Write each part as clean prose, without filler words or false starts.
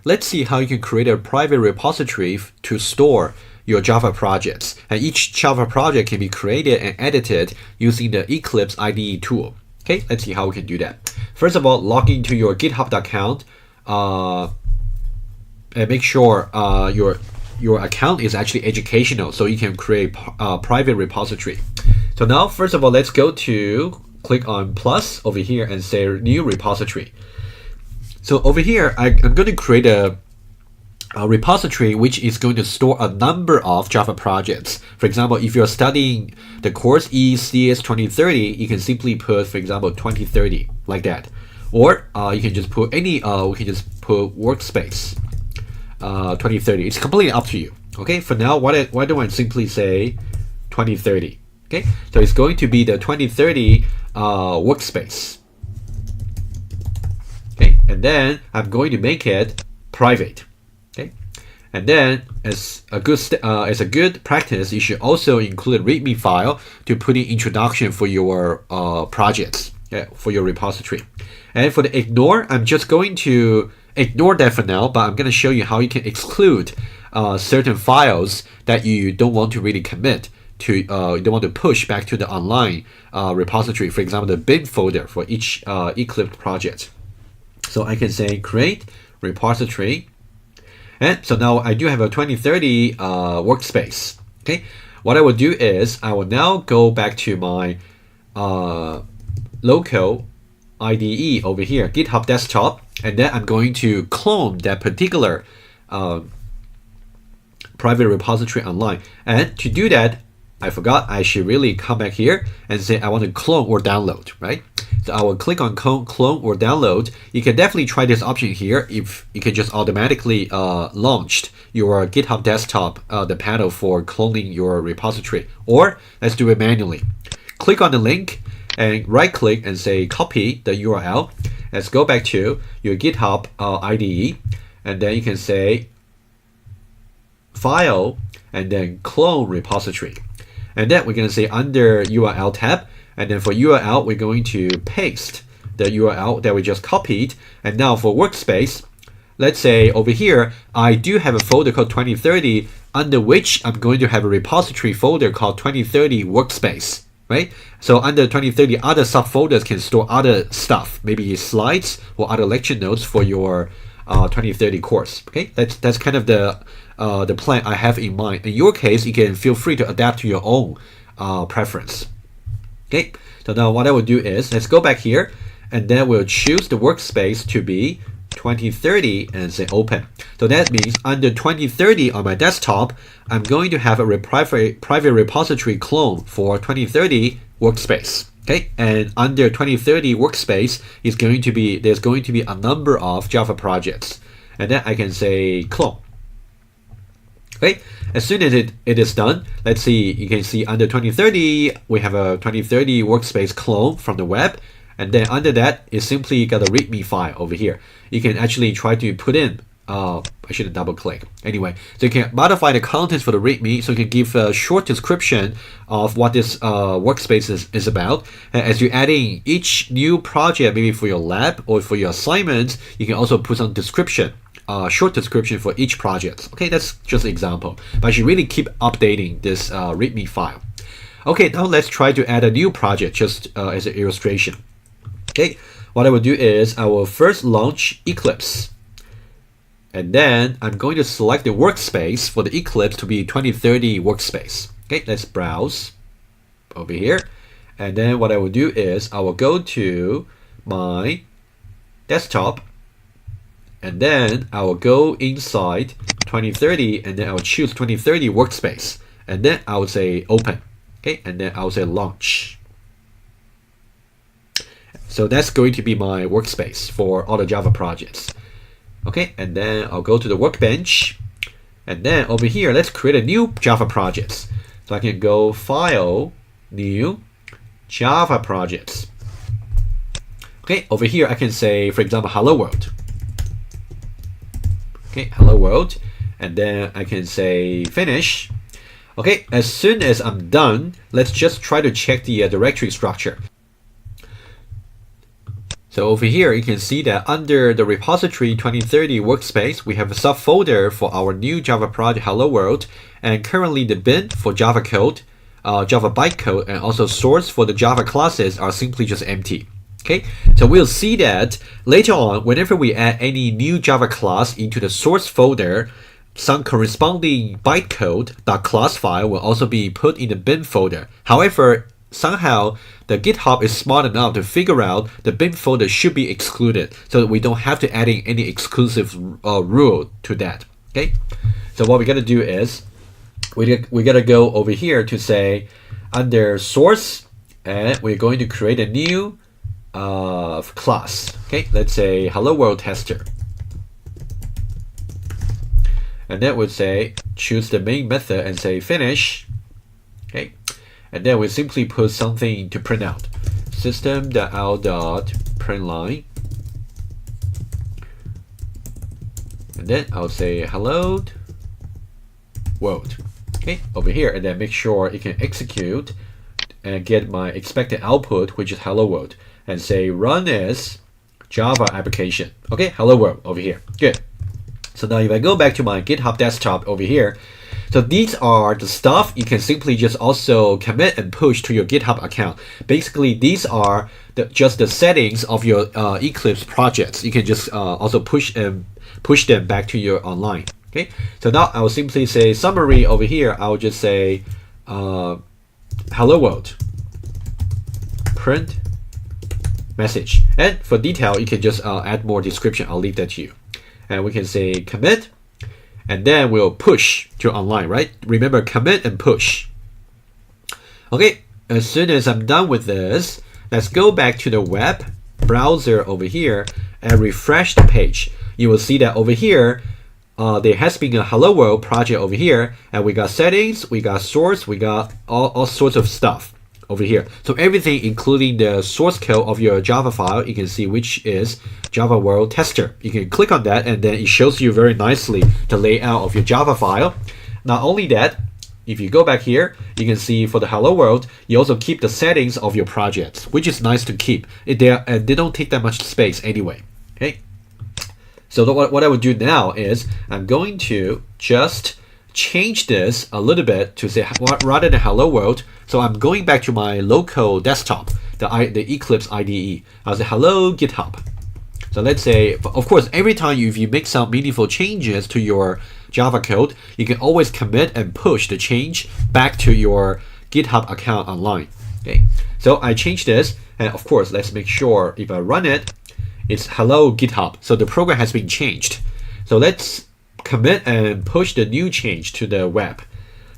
let's see how you can create a private repository to store your Java projects. And each Java project can be created and edited using the Eclipse IDE tool. Okay, let's see how we can do that. First of all, log into your GitHub account and make sure your account is actually educational, so you can create a private repository. So now, first of all, let's go to click on plus over here and say new repository. So over here, I'm going to create a repository which is going to store a number of Java projects. For example, if you're studying the course ECS 2030, you can simply put, for example, 2030 like that. Or you can just put any, we can just put workspace 2030. It's completely up to you. Okay, for now, why don't I simply say 2030? Okay, so it's going to be the 2030 workspace. Okay, and then I'm going to make it private. Okay, and then as a good practice, you should also include a README file to put in introduction for your projects, for your repository. And for the ignore, I'm just going to ignore that for now, but I'm going to show you how you can exclude certain files that you don't want to really commit to, you don't want to push back to the online repository. For example, the bin folder for each Eclipse project. So I can say create repository. And so now I do have a 2030 workspace. Okay, what I will do is I will now go back to my local IDE over here, GitHub desktop, and then I'm going to clone that particular private repository online. And to do that, I forgot I should really come back here and say I want to clone or download, right? So I will click on clone or download. You can definitely try this option here if you can just automatically launch your GitHub desktop, the panel for cloning your repository. Or let's do it manually. Click on the link and right click and say copy the URL. Let's go back to your GitHub IDE, and then you can say file and then clone repository. And then we're going to say under URL tab, and then for URL, we're going to paste the URL that we just copied. And now for workspace, let's say over here, I do have a folder called 2030, under which I'm going to have a repository folder called 2030 workspace, right? So under 2030, other subfolders can store other stuff, maybe slides or other lecture notes for your 2030 course. Okay, that's kind of the plan I have in mind. In your case, you can feel free to adapt to your own preference. Okay, so now what I will do is let's go back here, and then we'll choose the workspace to be 2030 and say open. So that means under 2030 on my desktop, I'm going to have a private repository clone for 2030 workspace. Okay, and under 2030 workspace is going to be, there's going to be a number of Java projects, and then I can say clone. Okay, as soon as it is done, let's see, you can see under 2030 we have a 2030 workspace clone from the web, and then under that is simply got a README file over here. You can actually try to put in I shouldn't double click. Anyway, so you can modify the contents for the README, so you can give a short description of what this workspace is about. And as you add in each new project, maybe for your lab or for your assignments, you can also put some description, short description for each project. Okay, that's just an example, but you should really keep updating this README file. Okay, now let's try to add a new project just as an illustration. Okay, what I will do is I will first launch Eclipse. And then I'm going to select the workspace for the Eclipse to be 2030 workspace. Okay, let's browse over here. And then what I will do is I will go to my desktop, and then I will go inside 2030, and then I will choose 2030 workspace. And then I will say open. Okay, and then I will say launch. So that's going to be my workspace for all the Java projects. Okay, and then I'll go to the workbench, and then over here, let's create a new Java projects. So I can go File, New, Java Projects. Okay, over here I can say, for example, Hello World. Okay, Hello World, and then I can say Finish. Okay, as soon as I'm done, let's just try to check the directory structure. So over here, you can see that under the repository 2030 workspace, we have a subfolder for our new Java project Hello World, and currently the bin for Java code, Java bytecode, and also source for the Java classes are simply just empty. Okay, so we'll see that later on, whenever we add any new Java class into the source folder, some corresponding bytecode.class file will also be put in the bin folder. However, somehow the GitHub is smart enough to figure out the bin folder should be excluded, so that we don't have to add in any exclusive rule to that. Okay, so what we're gonna do is we gotta go over here to say under source, and we're going to create a new class. Okay, let's say hello world tester, and then we'll say choose the main method and say finish. Okay. And then we simply put something to print out. System.out.println. And then I'll say hello world. Okay, over here, and then make sure it can execute and get my expected output, which is hello world. And say run as Java application. Okay, hello world over here. Good. So now if I go back to my GitHub desktop over here, so these are the stuff you can simply just also commit and push to your GitHub account. Basically, these are just the settings of your Eclipse projects. You can just also push them back to your online. Okay. So now I will simply say summary over here. I will just say hello world, print message. And for detail, you can just add more description. I'll leave that to you. And we can say commit. And then we'll push to online, right? Remember, commit and push. Okay, as soon as I'm done with this, let's go back to the web browser over here and refresh the page. You will see that over here, there has been a Hello World project over here, and we got settings, we got source, we got all sorts of stuff over here. So everything, including the source code of your Java file, you can see which is Java World Tester. You can click on that, and then it shows you very nicely the layout of your Java file. Not only that, if you go back here, you can see for the Hello World, you also keep the settings of your projects, which is nice to keep. They don't take that much space anyway. Okay. So what I would do now is I'm going to just change this a little bit to say rather than hello world. So I'm going back to my local desktop, the Eclipse IDE. I'll say hello GitHub. So let's say, of course, every time if you make some meaningful changes to your Java code, you can always commit and push the change back to your GitHub account online. Okay. So I changed this, and of course, let's make sure if I run it, it's hello GitHub. So the program has been changed. So let's commit and push the new change to the web.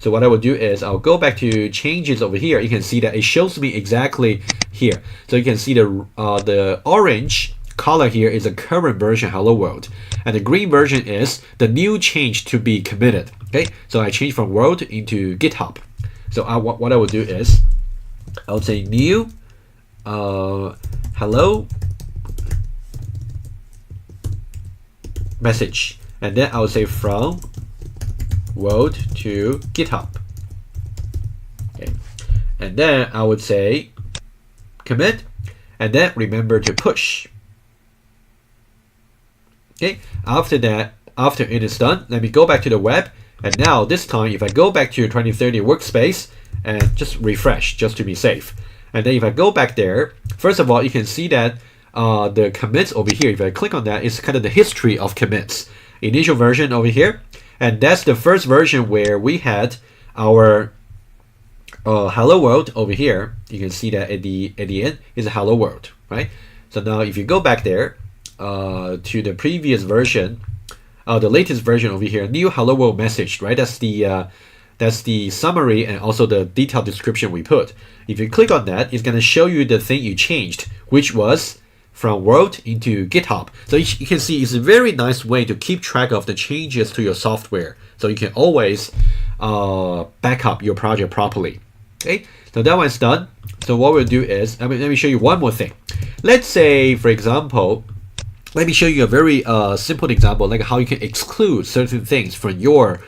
So what I will do is I'll go back to changes over here. You can see that it shows me exactly here. So you can see the orange color here is the current version Hello World, and the green version is the new change to be committed. Okay, so I changed from world into GitHub. So what I will do is I'll say new hello message, and then I'll say from world to GitHub. Okay, and then I would say commit, and then remember to push. Okay, after that, after it is done, let me go back to the web, and now this time if I go back to your 2030 workspace and just refresh just to be safe, and then if I go back there, first of all you can see that the commits over here, if I click on that, it's kind of the history of commits. Initial version over here, and that's the first version where we had our hello world over here. You can see that at the end is a hello world, right? So now if you go back there to the previous version, the latest version over here, new hello world message, right? That's the summary and also the detailed description we put. If you click on that, it's going to show you the thing you changed, which was from world into GitHub. So you can see it's a very nice way to keep track of the changes to your software, so you can always back up your project properly. Okay, so that one's done. So what we'll do is, let me show you one more thing. Let's say, for example, let me show you a very simple example, like how you can exclude certain things from your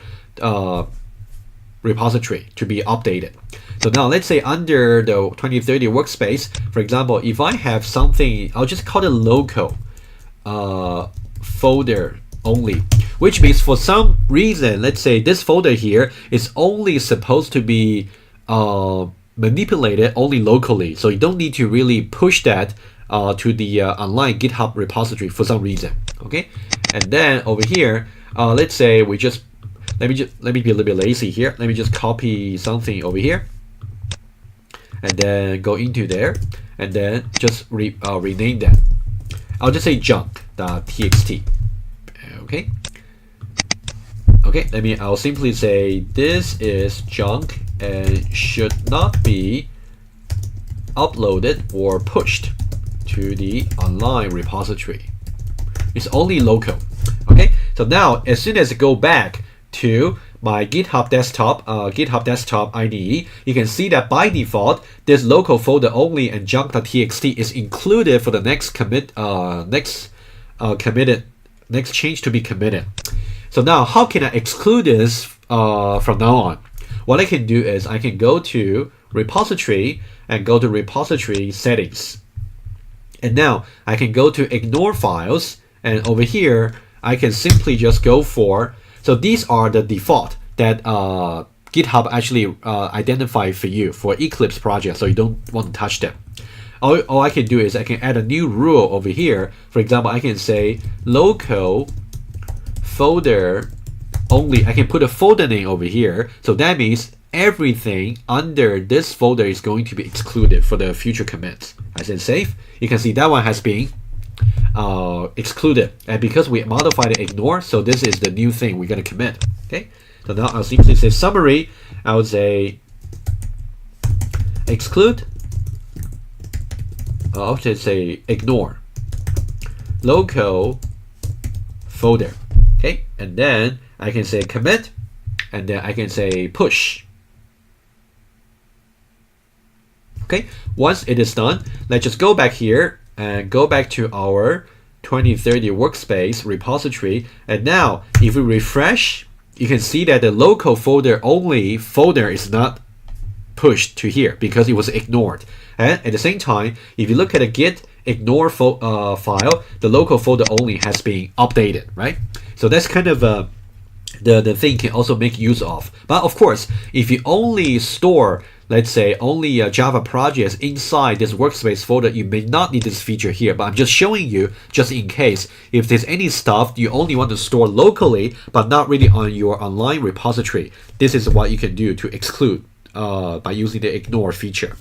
repository to be updated. So now let's say under the 2030 workspace, for example, if I have something, I'll just call it local folder only, which means for some reason, let's say this folder here is only supposed to be manipulated only locally. So you don't need to really push that to the online GitHub repository for some reason. Okay, and then over here, let's say we just let me be a little bit lazy here. Let me just copy something over here, and then go into there, and then just rename that. I'll just say junk.txt. Okay. Okay. I'll simply say this is junk and should not be uploaded or pushed to the online repository. It's only local. Okay. So now, as soon as I go back to my GitHub desktop IDE, you can see that by default, this local folder only and junk.txt is included for the next next change to be committed. So now, how can I exclude this from now on? What I can do is I can go to repository and go to repository settings. And now I can go to ignore files, and over here I can simply just go for, so these are the default that GitHub actually identified for you for Eclipse project, so you don't want to touch them. All I can do is I can add a new rule over here. For example, I can say local folder only. I can put a folder name over here. So that means everything under this folder is going to be excluded for the future commits. I said save. You can see that one has been excluded. And because we modified it ignore, so this is the new thing we're going to commit. Okay. So now I'll simply say summary. I would say exclude. I'll just say ignore local folder. Okay, and then I can say commit, and then I can say push. Okay, once it is done, let's just go back here and go back to our 2030 workspace repository. And now if we refresh, you can see that the local folder only folder is not pushed to here because it was ignored. And at the same time, if you look at the git ignore file, the local folder only has been updated, right? So that's kind of the thing you can also make use of. But of course, if you only store, let's say, only Java projects inside this workspace folder, you may not need this feature here. But I'm just showing you, just in case, if there's any stuff you only want to store locally, but not really on your online repository, this is what you can do to exclude by using the ignore feature.